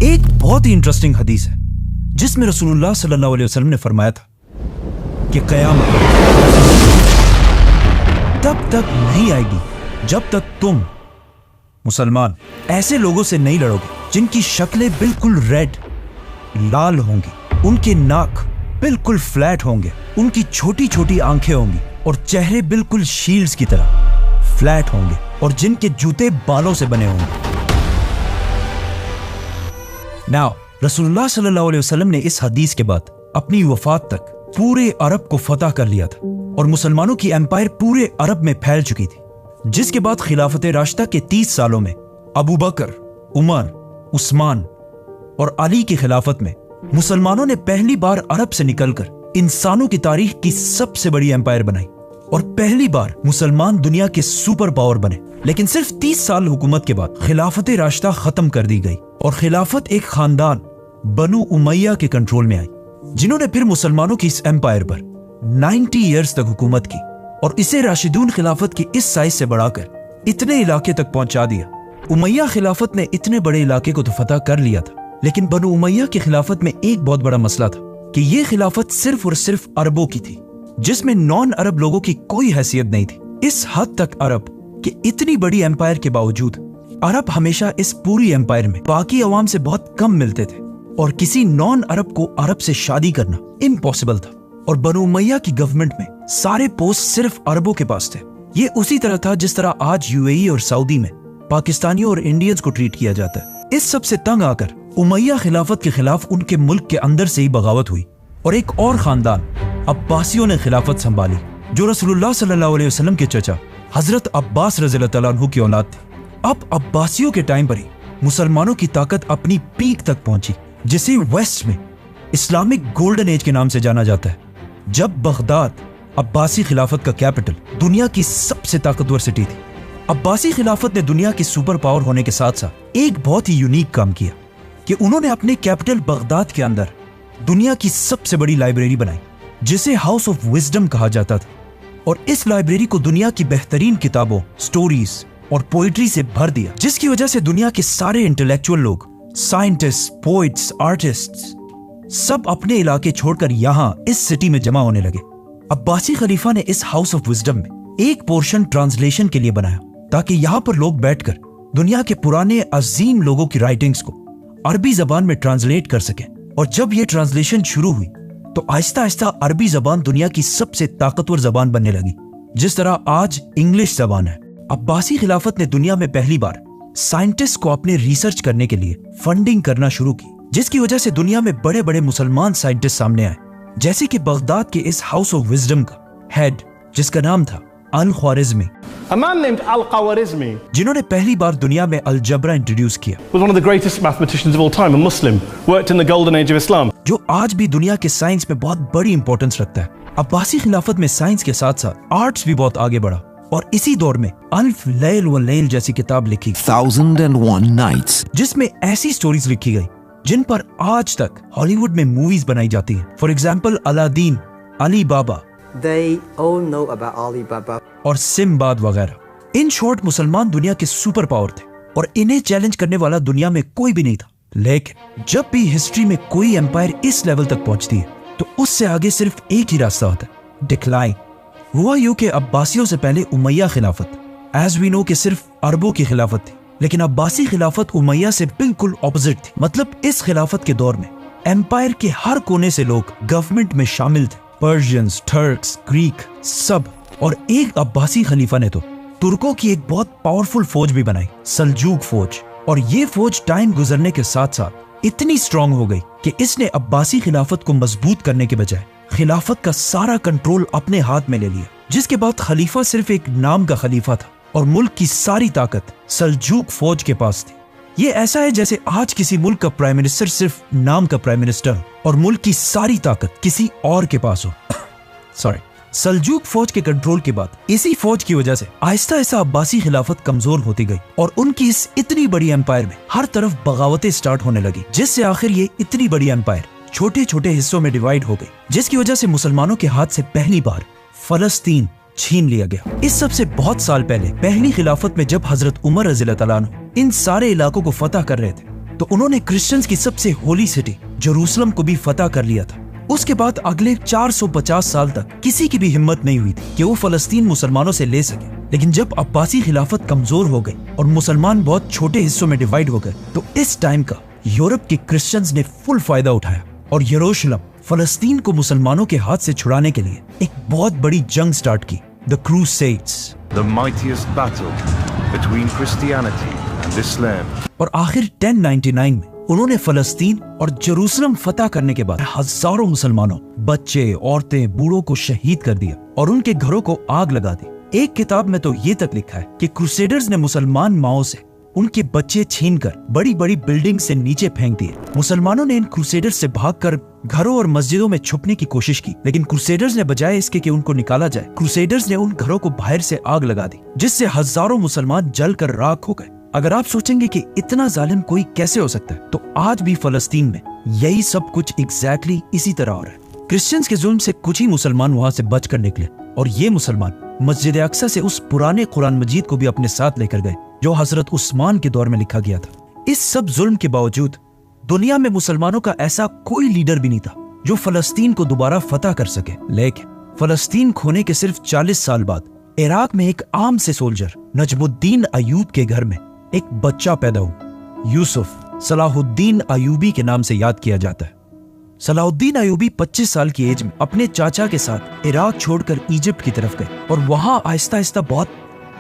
एक बहुत ही इंटरेस्टिंग हदीस है जिसमें रसूलुल्लाह सल्लल्लाहु अलैहि वसल्लम ने फरमाया था कि क़यामत तब तक नहीं आएगी जब तक तुम मुसलमान ऐसे लोगों से नहीं लड़ोगे जिनकी शक्लें बिल्कुल रेड लाल होंगी, उनके नाक बिल्कुल फ्लैट होंगे, उनकी छोटी छोटी आंखें होंगी और चेहरे बिल्कुल शील्ड्स की तरह फ्लैट होंगे और जिनके जूते बालों से बने होंगे। नाउ रसूलुल्लाह सल्लल्लाहु अलैहि वसल्लम ने इस हदीस के बाद अपनी वफात तक पूरे अरब को फतह कर लिया था और मुसलमानों की एम्पायर पूरे अरब में फैल चुकी थी, जिसके बाद खिलाफत राशिदा के 30 सालों में अबू बकर, उमर, उस्मान और अली की खिलाफत में मुसलमानों ने पहली बार अरब से निकलकर इंसानों की तारीख की सबसे बड़ी एम्पायर बनाई और पहली बार मुसलमान दुनिया के सुपर पावर बने। लेकिन सिर्फ 30 साल हुकूमत के बाद खिलाफत राशिदा खत्म कर दी गई और खिलाफत एक खानदान बनु उमैया के कंट्रोल में आई, जिन्होंने फिर मुसलमानों की इस एम्पायर पर 90 ईयर्स तक हुकूमत की और इसे राशिदून खिलाफत की इस साइज से बढ़ाकर इतने इलाके तक पहुंचा दिया। उमैया खिलाफत ने इतने बड़े इलाके को तो फतह कर लिया था, लेकिन बनु उमैया की खिलाफत में एक बहुत बड़ा मसला था कि यह खिलाफत सिर्फ और सिर्फ अरबों की थी, जिसमें नॉन अरब लोगों की कोई हैसियत नहीं थी। इस हद तक अरब कि इतनी बड़ी एम्पायर के बावजूद अरब हमेशा इस पूरी एम्पायर में बाकी अवाम से बहुत कम मिलते थे और किसी नॉन अरब को अरब से शादी करना इम्पॉसिबल था। और बनु उमैया की गवर्नमेंट में सारे पोस्ट सिर्फ अरबों के पास थे। ये उसी तरह था जिस तरह आज यूएई और सऊदी में पाकिस्तानियों और इंडियंस को ट्रीट किया जाता है। इस सब से तंग आकर उमैया खिलाफत के खिलाफ उनके मुल्क के अंदर से ही बगावत हुई और एक और खानदान अब्बासियों ने खिलाफत संभाली, जो रसूलुल्लाह सल्लल्लाहु अलैहि वसल्लम के चचा हजरत अब्बास रज़ियल्लाहु तआला अन्हु की औलाद थे। अब अब्बासियों के टाइम पर ही मुसलमानों की ताकत अपनी पीक तक पहुंची, जिसे वेस्ट में इस्लामिक गोल्डन एज के नाम से जाना जाता है, जब बगदाद अब्बासी खिलाफत का कैपिटल दुनिया की सबसे ताकतवर सिटी थी। अब्बासी खिलाफत ने दुनिया की सुपर पावर होने के साथ साथ एक बहुत ही यूनिक काम किया कि उन्होंने अपने कैपिटल बगदाद के अंदर दुनिया की सबसे बड़ी लाइब्रेरी बनाई, जिसे हाउस ऑफ विजडम कहा जाता था। और इस लाइब्रेरी को दुनिया की बेहतरीन किताबों, स्टोरीज और पोइट्री से भर दिया, जिसकी वजह से दुनिया के सारे इंटेलेक्चुअल लोग, साइंटिस्ट, पोइट्स, आर्टिस्ट्स सब अपने इलाके छोड़कर यहाँ इस सिटी में जमा होने लगे। अब्बासी खलीफा ने इस हाउस ऑफ विजडम में एक पोर्शन ट्रांसलेशन के लिए बनाया, ताकि यहाँ पर लोग बैठकर दुनिया के पुराने अजीम लोगों की राइटिंग्स को अरबी जबान में ट्रांसलेट कर सके। और जब ये ट्रांसलेशन शुरू हुई तो आहिस्ता आहिस्ता अरबी जबान दुनिया की सबसे ताकतवर जबान बनने लगी, जिस तरह आज इंग्लिश जबान है। अब्बासी खिलाफत ने दुनिया में पहली बार साइंटिस्ट को अपने रिसर्च करने के लिए फंडिंग करना शुरू की, जिसकी वजह से दुनिया में बड़े बड़े मुसलमान साइंटिस्ट सामने आए, जैसे कि बगदाद के इस हाउस ऑफ विजडम का हेड, जिसका नाम था अल-ख्वारिज़मी, A man named Al-Khwarizmi, जिन्होंने पहली बार दुनिया में अलजबरा इंट्रोड्यूस किया, was one of the greatest mathematicians of all time, a Muslim, worked in the golden age of Islam. जो आज भी दुनिया के साइंस में बहुत बड़ी इंपॉर्टेंस रखता है। अब्बासी खिलाफत में साइंस के साथ साथ आर्ट्स भी बहुत आगे बढ़ा और इसी दौर में अल्फ लैल व लैल जैसी किताब लिखी, 1001 Nights, जिसमें ऐसी स्टोरीज लिखी गई जिन पर आज तक हॉलीवुड में मूवीज बनाई जाती हैं। For example Aladdin, Ali Baba, They all know about Alibaba. और सिम्बाद वगैरह। इन शॉर्ट मुसलमान दुनिया के सुपर पावर थे और इन्हें चैलेंज करने वाला दुनिया में कोई भी नहीं था। लेकिन जब भी हिस्ट्री में कोई एम्पायर इस लेवल तक पहुंचती है तो उससे आगे सिर्फ एक ही रास्ता होता है, डिक्लाइन। हुआ यूं कि अब्बासियों से पहले उमैया खिलाफत एज वी नो कि सिर्फ अरबों की खिलाफत थी, लेकिन अब्बासी खिलाफत उमैया से बिल्कुल ऑपोजिट थी। मतलब इस खिलाफत के दौर में एम्पायर के हर कोने से लोग गवर्नमेंट में शामिल थे, पर्शियंस, टर्क्स, ग्रीक सब। और एक अब्बासी खलीफा ने तो तुर्कों की एक बहुत पावरफुल फौज भी बनाई, सल्जूक फौज। और ये फौज टाइम गुजरने के साथ साथ इतनी स्ट्रांग हो गई कि इसने अब्बासी खिलाफत को मजबूत करने के बजाय खिलाफत का सारा कंट्रोल अपने हाथ में ले लिया, जिसके बाद खलीफा सिर्फ एक नाम का खलीफा था और मुल्क की सारी ताकत सल्जूक फौज के पास थी। ये ऐसा है जैसे आज किसी मुल्क का प्राइम मिनिस्टर सिर्फ नाम का प्राइम मिनिस्टर हो और मुल्क की सारी ताकत किसी और के पास हो। सॉरी। सल्जूक फौज के कंट्रोल के बाद इसी फौज की वजह से आहिस्ता आहिस्ता अब्बासी खिलाफत कमजोर होती गई और उनकी इस इतनी बड़ी एम्पायर में हर तरफ बगावतें स्टार्ट होने लगी, जिससे आखिर ये इतनी बड़ी एम्पायर छोटे छोटे हिस्सों में डिवाइड हो गई, जिसकी वजह से मुसलमानों के हाथ से पहली बार फलस्तीन छीन लिया गया। इस सब से बहुत साल पहले पहली खिलाफत में जब हजरत उमर रज़ियल्लाहु तआला अन्हु इन सारे इलाकों को फतह कर रहे थे तो उन्होंने क्रिश्चियंस की सबसे होली सिटी जेरूसलम को भी फतह कर लिया था। उसके बाद अगले 450 साल तक किसी की भी हिम्मत नहीं हुई थी कि वो फलस्तीन मुसलमानों से ले सके। लेकिन जब अब्बासी खिलाफत कमजोर हो गई और मुसलमान बहुत छोटे हिस्सों में डिवाइड हो गए, तो इस टाइम का यूरोप के क्रिश्चियंस ने फुल फायदा उठाया और यरूशलेम फलस्तीन को मुसलमानों के हाथ से छुड़ाने के लिए एक बहुत बड़ी जंग स्टार्ट की, the crusades, the mightiest battle between Christianity and Islam. और आखिर 1099 में उन्होंने फलस्तीन और जेरूसलम फतह करने के बाद हजारों मुसलमानों, बच्चे, औरतें, बूढ़ों को शहीद कर दिया और उनके घरों को आग लगा दी। एक किताब में तो ये तक लिखा है कि क्रूसेडर्स ने मुसलमान माओं से उनके बच्चे छीनकर बड़ी बड़ी बिल्डिंग से नीचे फेंक दिए। मुसलमानों ने इन क्रूसेडर्स से भागकर घरों और मस्जिदों में छुपने की कोशिश की, लेकिन क्रूसेडर्स ने बजाय इसके कि उनको निकाला जाए, क्रूसेडर्स ने उन घरों को बाहर से आग लगा दी, जिससे हजारों मुसलमान जलकर राख हो गए। अगर आप सोचेंगे कि इतना जालिम कोई कैसे हो सकता है, तो आज भी फलस्तीन में यही सब कुछ एग्जैक्टली इसी तरह हो रहा है। क्रिश्चियंस के जुल्म से कुछ ही मुसलमान वहां से बचकर निकले और ये मुसलमान मस्जिद अक्सा से उस पुराने कुरान मजीद को भी अपने साथ लेकर गए जो हजरत उस्मान के दौर में लिखा गया था। इस सब जुल्म के बावजूद दुनिया में मुसलमानों का ऐसा कोई लीडर भी नहीं था जो फलस्तीन को दोबारा फतह कर सके। लेकिन फलस्तीन खोने के सिर्फ 40 साल बाद इराक में एक आम से सोल्जर नजमुद्दीन अयूब के घर में एक बच्चा पैदा हुआ। यूसुफ सलाहुद्दीन अयूबी के नाम से याद किया जाता है। सलाहुद्दीन अयूबी 25 साल की एज में अपने चाचा के साथ इराक छोड़कर इजिप्ट की तरफ गए और वहां आहिस्ता आहिस्ता बहुत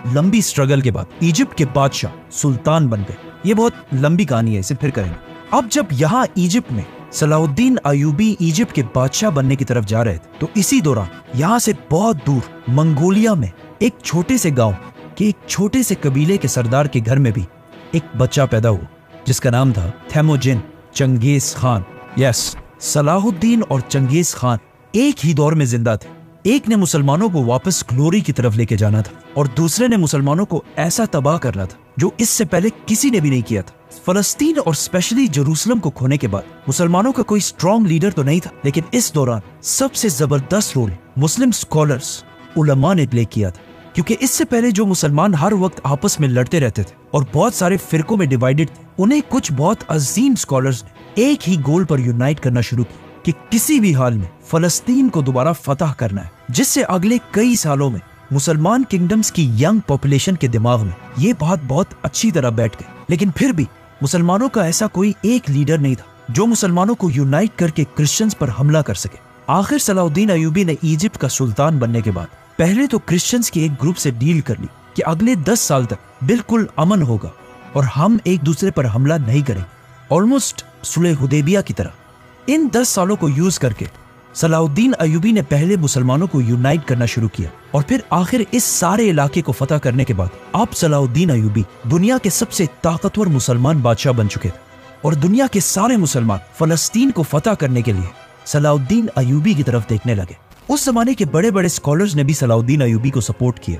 लंबी स्ट्रगल के बाद इजिप्ट के बादशाह सुल्तान बन गए। ये बहुत लंबी कहानी है, इसे फिर करेंगे। अब जब यहाँ इजिप्ट में सलाहुद्दीन अयूबी इजिप्ट के बादशाह बनने की तरफ जा रहे थे, तो इसी दौरान यहाँ से बहुत दूर मंगोलिया में एक छोटे से गांव के एक छोटे से कबीले के सरदार के घर में भी एक बच्चा पैदा हुआ जिसका नाम था थेमोजिन चंगेज खान। यस, सलाहुद्दीन और चंगेज खान एक ही दौर में जिंदा थे। एक ने मुसलमानों को वापस ग्लोरी की तरफ लेके जाना था और दूसरे ने मुसलमानों को ऐसा तबाह करना था जो इससे पहले किसी ने भी नहीं किया था। फलस्तीन और स्पेशली जेरूसलम को खोने के बाद मुसलमानों का कोई स्ट्रॉन्ग लीडर तो नहीं था, लेकिन इस दौरान सबसे जबरदस्त रोल मुस्लिम स्कॉलर्स उलमा ने प्ले किया था, क्योंकि इससे पहले जो मुसलमान हर वक्त आपस में लड़ते रहते थे और बहुत सारे फिरकों में डिवाइडेड थे, उन्हें कुछ बहुत अजीम स्कॉलर्स ने एक ही गोल पर यूनाइट करना शुरू किया कि किसी भी हाल में फलस्तीन को दोबारा फतह करना है, जिससे अगले कई सालों में मुसलमान किंगडम्स की यंग पॉपुलेशन के दिमाग में ये बात बहुत अच्छी तरह बैठ गई। लेकिन फिर भी मुसलमानों का ऐसा कोई एक लीडर नहीं था जो मुसलमानों को यूनाइट करके क्रिश्चियंस पर हमला कर सके। आखिर सलाहुद्दीन अयूबी ने इजिप्ट का सुल्तान बनने के बाद पहले तो क्रिश्चियंस के एक ग्रुप से डील कर ली कि अगले 10 साल तक बिल्कुल अमन होगा और हम एक दूसरे पर हमला नहीं करेंगे, ऑलमोस्ट सुलह हुदैबिया की तरह। इन 10 सालों को यूज करके सलाहुद्दीन अयूबी ने पहले मुसलमानों को यूनाइट करना शुरू किया और फिर आखिर इस सारे इलाके को फतह करने के बाद अब सलाहुद्दीन अयूबी दुनिया के सबसे ताकतवर मुसलमान बादशाह बन चुके थे और दुनिया के सारे मुसलमान फलस्तीन को फतह करने के लिए सलाहुद्दीन अयूबी की तरफ देखने लगे। उस जमाने के बड़े बड़े स्कॉलर्स ने भी सलाहुद्दीन अयूबी को सपोर्ट किया,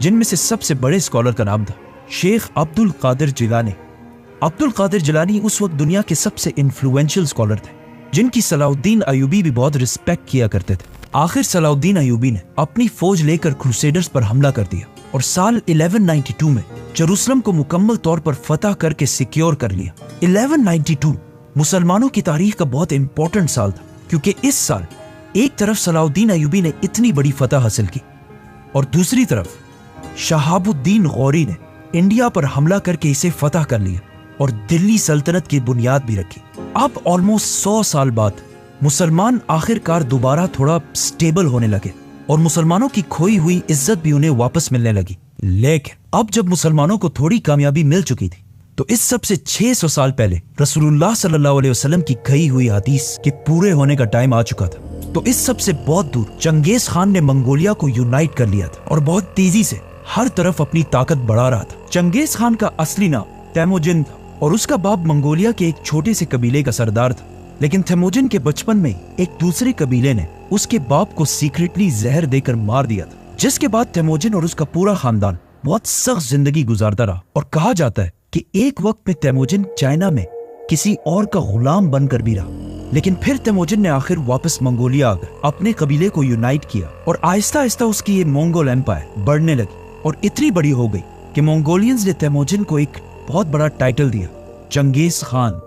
जिनमें से सबसे बड़े स्कॉलर का नाम था शेख अब्दुल कादिर जिलानी। अब्दुल कादिर जिलानी उस वक्त दुनिया के सबसे इन्फ्लुएंशियल स्कॉलर थे, जिनकी सलाहुद्दीन अयूबी भी बहुत रिस्पेक्ट किया करते थे। आखिर सलाहुद्दीन अयूबी ने अपनी फौज लेकर क्रूसेडर्स पर हमला कर दिया और साल 1192 में जेरूसलम को मुकम्मल तौर पर फतह करके सिक्योर कर लिया। 1192 मुसलमानों की तारीख का बहुत इंपॉर्टेंट साल था, क्योंकि इस साल एक तरफ सलाहुद्दीन अयूबी ने इतनी बड़ी फतह हासिल की और दूसरी तरफ शहाबुद्दीन गौरी ने इंडिया पर हमला करके इसे फतह कर लिया और दिल्ली सल्तनत की बुनियाद भी रखी। अब ऑलमोस्ट 100 साल बाद मुसलमान आखिरकार दोबारा थोड़ा स्टेबल होने लगे और मुसलमानों की खोई हुई इज्जत भी उन्हें वापस मिलने लगी। लेकिन अब जब मुसलमानों को थोड़ी कामयाबी मिल चुकी थी, तो इस सब से 600 साल पहले रसूलुल्लाह सल्लल्लाहु अलैहि वसल्लम की कही हुई हदीस के पूरे होने का टाइम आ चुका था। तो इस सब से बहुत दूर चंगेज खान ने मंगोलिया को यूनाइट कर लिया था और बहुत तेजी से हर तरफ अपनी ताकत बढ़ा रहा था। चंगेज खान का असली नाम तेमोजिन था और उसका बाप मंगोलिया के एक छोटे से कबीले का सरदार था। लेकिन तेमोजिन के बचपन में एक दूसरे कबीले ने उसके बाप को सीक्रेटली जहर देकर मार दिया था, जिसके बाद तेमोजिन और उसका पूरा खानदान बहुत सख्त जिंदगी गुजारता रहा। और कहा जाता है कि एक वक्त में तेमोजिन चाइना में किसी और का गुलाम बनकर भी रहा, लेकिन फिर तेमोजिन ने आखिर वापस मंगोलिया आकर अपने कबीले को यूनाइट किया और आहिस्ता आहिस्ता उसकी ये मंगोल एम्पायर बढ़ने लगी और इतनी बड़ी हो गई कि मंगोलियंस ने तेमोजिन को एक बहुत बड़ा टाइटल दिया, चंगेज खान,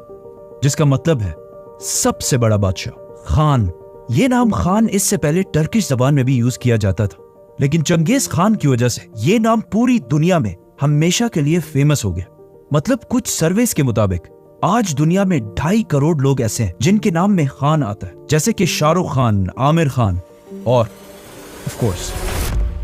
जिसका मतलब है सबसे बड़ा बादशाह। खान, ये नाम खान इससे पहले टर्किश जबान में भी यूज किया जाता था, लेकिन चंगेज खान की वजह से ये नाम पूरी दुनिया में हमेशा के लिए फेमस हो गया। मतलब कुछ सर्वेस के मुताबिक आज दुनिया में 2.5 करोड़ लोग ऐसे हैं जिनके नाम में खान आता है, जैसे कि शाहरुख खान, आमिर खान और of course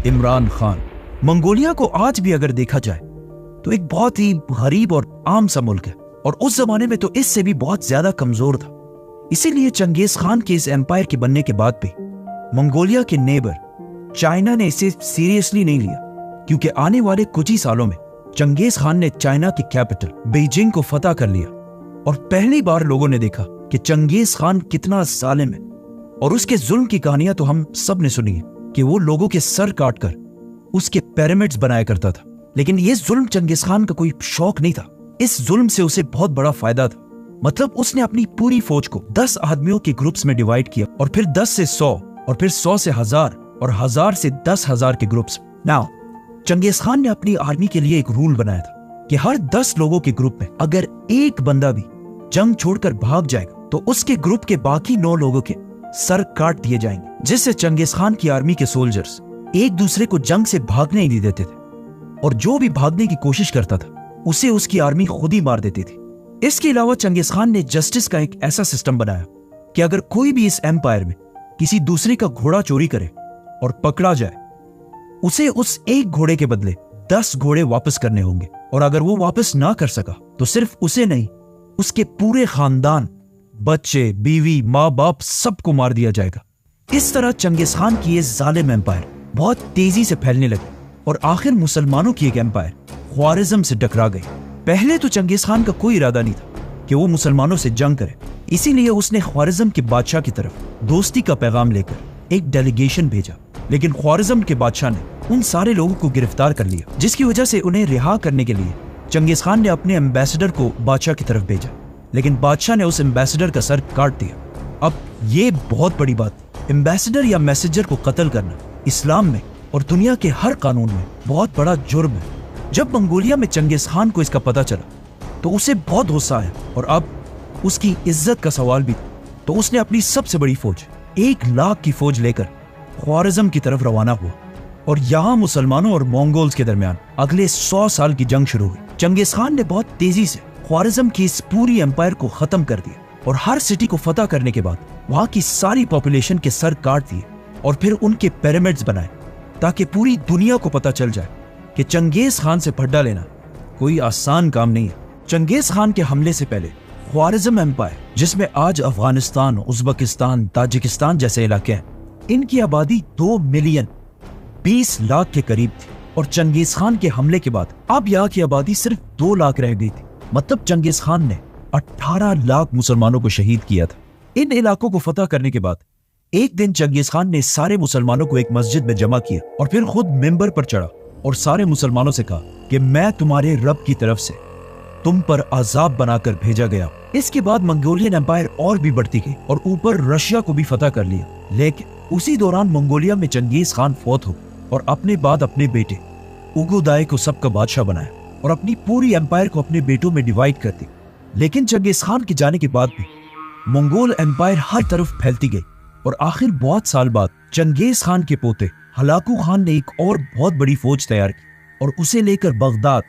Imran Khan. Mongolia को आज भी अगर देखा जाए तो एक बहुत ही गरीब और आम सा मुल्क है, और उस जमाने में तो इससे भी बहुत ज्यादा कमजोर था। इसीलिए चंगेज खान के इस एम्पायर के बनने के बाद भी मंगोलिया के नेबर चाइना ने इसे सीरियसली नहीं लिया, क्योंकि आने वाले कुछ ही सालों में चंगेज खान ने चाइना की कैपिटल बीजिंग को फतह कर लिया, और पहली बार लोगों ने देखा कि चंगेज खान कितना जालिम है। और उसके जुल्म की कहानियां तो हम सब ने सुनी है कि वो लोगों के सर काटकर उसके पिरामिड्स बनाया करता था। लेकिन ये जुल्म चंगेज खान का कोई शौक नहीं था, इस जुल्म से उसे बहुत बड़ा फायदा था। मतलब उसने अपनी पूरी फौज को 10 आदमियों के ग्रुप्स में डिवाइड किया, और फिर 10 से 100, और फिर 100 से 1000, और 1000 से 10,000 के ग्रुप्स। नाउ चंगेज खान ने अपनी आर्मी के लिए एक रूल बनाया था कि हर 10 लोगों के ग्रुप में अगर एक बंदा भी जंग छोड़कर भाग जाएगा तो उसके ग्रुप के बाकी 9 लोगों के सर काट दिए जाएंगे, जिससे चंगेज खान की आर्मी के सोल्जर्स एक दूसरे को जंग से भागने ही नहीं देते थे, और जो भी भागने की कोशिश करता था उसे उसकी आर्मी खुद ही मार देती थी। इसके अलावा चंगेज खान ने जस्टिस का एक ऐसा सिस्टम बनाया कि अगर कोई भी इस एम्पायर में किसी दूसरे का घोड़ा चोरी करे और पकड़ा जाए, उसे उस एक घोड़े के बदले 10 घोड़े वापस करने होंगे, और अगर वो वापस ना कर सका तो सिर्फ उसे नहीं, उसके पूरे खानदान, बच्चे, बीवी, माँ बाप सबको मार दिया जाएगा। इस तरह चंगेज खान की ये जालिम एम्पायर बहुत तेजी से फैलने लगी, और आखिर मुसलमानों की एक एम्पायर ख्वारिज्म से टकरा गई। पहले तो चंगेज खान का कोई इरादा नहीं था कि वो मुसलमानों से जंग करे, इसीलिए उसने ख्वारिज्म के बादशाह की तरफ दोस्ती का पैगाम लेकर एक डेलीगेशन भेजा। लेकिन ख्वारिज्म के बादशाह ने उन सारे लोगों को गिरफ्तार कर लिया, जिसकी वजह से उन्हें रिहा करने के लिए चंगेज खान ने अपने एम्बेसडर को बादशाह की तरफ भेजा, लेकिन बादशाह ने उस एम्बेसडर का सर काट दिया। अब ये बहुत बड़ी बात, एम्बेसडर या मैसेजर को कत्ल करना इस्लाम में और दुनिया के हर कानून में बहुत बड़ा जुर्म है। जब मंगोलिया में चंगेज खान को इसका पता चला तो उसे बहुत गुस्सा आया, और अब उसकी इज्जत का सवाल भी था। तो उसने अपनी सबसे बड़ी फौज 1 लाख की फौज लेकर ख्वारिज्म की तरफ रवाना हुआ, और यहाँ मुसलमानों और मंगोल्स के दरमियान अगले 100 साल की जंग शुरू हुई। चंगेज खान ने बहुत तेजी से ख्वारिज्म की इस पूरी एम्पायर को खत्म कर दिया, और हर सिटी को फतह करने के बाद वहां की सारी पॉपुलेशन के सर काट दिए, और फिर उनके पिरामिड्स बनाए, ताकि पूरी दुनिया को पता चल जाए कि चंगेज खान से फड्डा लेना कोई आसान काम नहीं है। चंगेज खान के हमले से पहले ख्वारिज्म एम्पायर, जिसमें आज अफगानिस्तान, उज्बेकिस्तान, ताजिकिस्तान जैसे इलाके हैं, इनकी आबादी 2 मिलियन 20 लाख के करीब थी, और चंगेज खान के हमले के बाद अब यहाँ की आबादी सिर्फ 2 लाख रह गई थी। मतलब चंगेज खान ने 18 लाख मुसलमानों को शहीद किया था। इन इलाकों को फतह करने के बाद एक दिन चंगेज खान ने सारे मुसलमानों को एक मस्जिद में जमा किया, और फिर खुद मिंबर पर चढ़ा और सारे मुसलमानों से कहा कि मैं तुम्हारे रब की तरफ से तुम पर अजाब बनाकर भेजा गया। इसके बाद मंगोलियन एम्पायर और भी बढ़ती गई, और ऊपर रशिया को भी फतह कर लिया। लेकिन उसी दौरान मंगोलिया में चंगेज खान फौत हो, और अपने बाद अपने बेटे उगुदाई को सबका बादशाह बनाया, और अपनी पूरी एम्पायर को अपने बेटों में डिवाइड कर दी। लेकिन चंगेज खान के जाने के बाद भी मंगोल एम्पायर हर तरफ फैलती गई, और आखिर बहुत साल बाद चंगेज खान के पोते हलाकू खान ने एक और बहुत बड़ी फौज तैयार की, और उसे लेकर बगदाद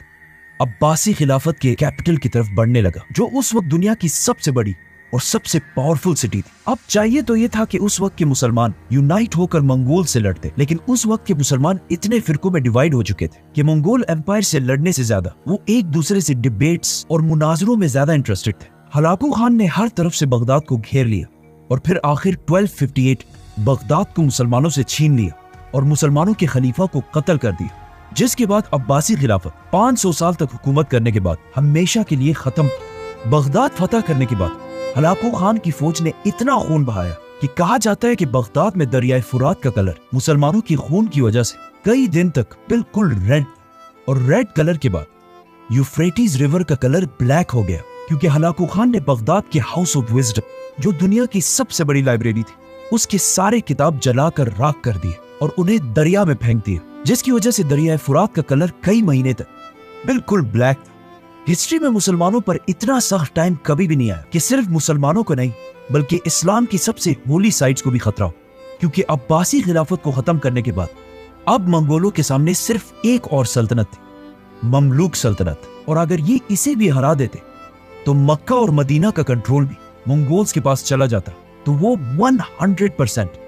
अब्बासी खिलाफत के कैपिटल की तरफ बढ़ने लगा, जो उस वक्त दुनिया की सबसे बड़ी और सबसे पावरफुल सिटी थी। अब चाहिए तो ये था कि उस वक्त के मुसलमान यूनाइट होकर मंगोल से लड़ते, लेकिन उस वक्त के मुसलमान इतने फिरकों में डिवाइड हो चुके थे कि मंगोल एम्पायर से लड़ने से ज्यादा वो एक दूसरे से डिबेट्स और मुनाजरों में ज्यादा इंटरेस्टेड थे। हलाकू खान ने हर तरफ से बगदाद को घेर लिया, और फिर आखिर 1258 बगदाद को मुसलमानों से छीन लिया और मुसलमानों के खलीफा को कत्ल कर दिया, जिसके बाद अब्बासी खिलाफत 500 साल तक हुकूमत करने के बाद हमेशा के लिए खत्म। बगदाद फतह करने के बाद हलाकू खान की फौज ने इतना खून बहाया कि कहा जाता है कि बगदाद में दरियाए फुरात का कलर मुसलमानों की खून की वजह से कई दिन तक बिल्कुल रेड, और रेड कलर के बाद यूफ्रेटिस रिवर का कलर ब्लैक हो गया, क्योंकि हलाकू खान ने बगदाद के हाउस ऑफ विजडम, जो दुनिया की सबसे बड़ी लाइब्रेरी थी, उसके सारे किताब जलाकर राख कर दिए और उन्हें दरिया में फेंक दिया, जिसकी वजह से दरियाए फुरात का कलर कई महीने तक बिल्कुल ब्लैक था। हिस्ट्री में मुसलमानों पर इतना सख्त टाइम कभी भी नहीं आया कि सिर्फ मुसलमानों को नहीं बल्कि इस्लाम की सबसे होली साइट्स को भी खतरा हो, क्योंकि अब्बासी खिलाफत को खत्म करने के बाद अब मंगोलों के सामने सिर्फ एक और सल्तनत थी, ममलूक सल्तनत। और अगर ये इसे भी हरा देते तो मक्का और मदीना का कंट्रोल भी मंगोल्स के पास चला जाता, तो वो 100%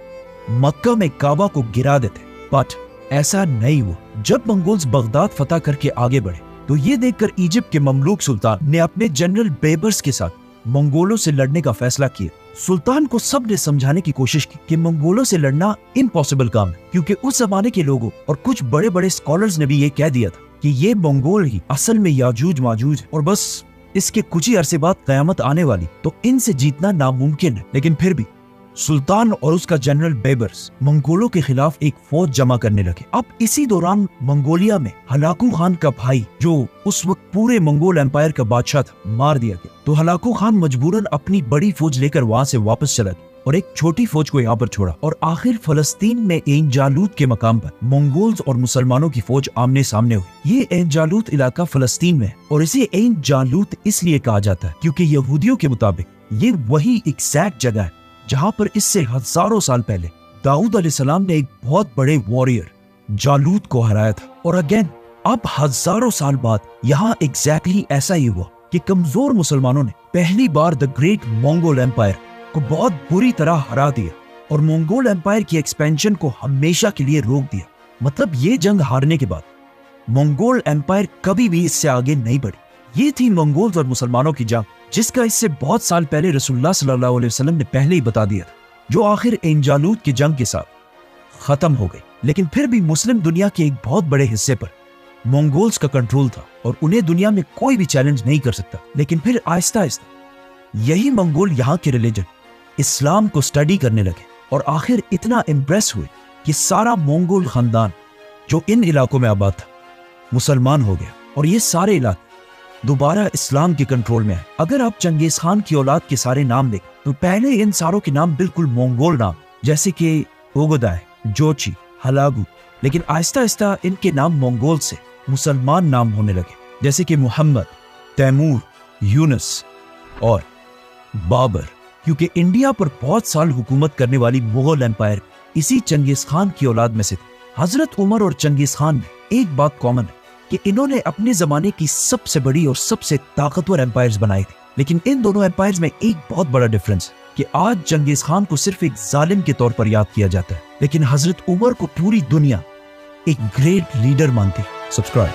मक्का में काबा को गिरा देते। बट ऐसा नहीं हुआ। जब मंगोल्स बगदाद फतह करके आगे बढ़े तो ये देखकर इजिप्ट के ममलूक सुल्तान ने अपने जनरल बेबर्स के साथ मंगोलों से लड़ने का फैसला किया। सुल्तान को सबने समझाने की कोशिश की कि मंगोलों से लड़ना इम्पॉसिबल काम है, क्योंकि उस जमाने के लोगों और कुछ बड़े बड़े स्कॉलर्स ने भी ये कह दिया था कि ये मंगोल ही असल में याजूज माजूज है और बस इसके कुछ ही अरसे बाद कयामत आने वाली, तो इनसे जीतना नामुमकिन है। लेकिन फिर भी सुल्तान और उसका जनरल बेबर्स मंगोलों के खिलाफ एक फौज जमा करने लगे। अब इसी दौरान मंगोलिया में हलाकू खान का भाई, जो उस वक्त पूरे मंगोल एम्पायर का बादशाह था, मार दिया गया। तो हलाकू खान मजबूरन अपनी बड़ी फौज लेकर वहां से वापस चला गया और एक छोटी फौज को यहाँ पर छोड़ा। और आखिर फलस्तीन में एन जालूत के मकाम पर मंगोल्स और मुसलमानों की फौज आमने सामने हुई। ये एन जालूत इलाका फलस्तीन में है और इसे एन जालूत इसलिए कहा जाता है क्योंकि यहूदियों के मुताबिक ये वही एग्जैक्ट जगह है जहाँ पर इससे हजारों साल पहले दाऊद अलैहिस्सलाम ने एक बहुत बड़े वॉरियर जालूत को हराया था। और अगेन अब हजारों साल बाद यहाँ एग्जैक्टली ऐसा ही हुआ कि कमजोर मुसलमानों ने पहली बार द ग्रेट मंगोल एम्पायर को बहुत बुरी तरह हरा दिया और मंगोल एम्पायर की एक्सपेंशन को हमेशा के लिए रोक दिया। मतलब ये जंग हारने के बाद मंगोल एम्पायर कभी भी इससे आगे नहीं बढ़ी। ये थी मंगोल्स और मुसलमानों की जंग, जिसका इससे बहुत साल पहले रसूलुल्लाह सल्लल्लाहु अलैहि वसल्लम ने पहले ही बता दिया था, जो आखिर एन जालूत की जंग के साथ खत्म हो गई। लेकिन फिर भी मुस्लिम दुनिया के एक बहुत बड़े हिस्से पर मंगोल्स का कंट्रोल था और उन्हें दुनिया में कोई भी चैलेंज नहीं कर सकता। लेकिन फिर आहिस्ता आहिस्ता यही मंगोल यहाँ के रिलीजन इस्लाम को स्टडी करने लगे और आखिर इतना इम्प्रेस हुए कि सारा मंगोल खानदान जो इन इलाकों में आबाद था मुसलमान हो गया और ये सारे इलाके दोबारा इस्लाम के कंट्रोल में आए। अगर आप चंगेज खान की औलाद के सारे नाम देखें तो पहले इन सारों के नाम बिल्कुल मंगोल नाम, जैसे कि ओगोदाय, जोची, हलागू, लेकिन आहिस्ता आहिस्ता इनके नाम मंगोल से मुसलमान नाम होने लगे, जैसे कि मोहम्मद, तैमूर, यूनुस और बाबर। क्योंकि इंडिया पर बहुत साल हुकूमत करने वाली मुगल एम्पायर इसी चंगेज खान की औलाद में से थी। हजरत उमर और चंगेज खान में एक बात कॉमन है कि इन्होंने अपने जमाने की सबसे बड़ी और सबसे ताकतवर एम्पायर्स बनाई थी। लेकिन इन दोनों एम्पायर्स में एक बहुत बड़ा डिफरेंस है कि आज चंगेज खान को सिर्फ एक जालिम के तौर पर याद किया जाता है, लेकिन हजरत उमर को पूरी दुनिया एक ग्रेट लीडर मानती है। सब्सक्राइब।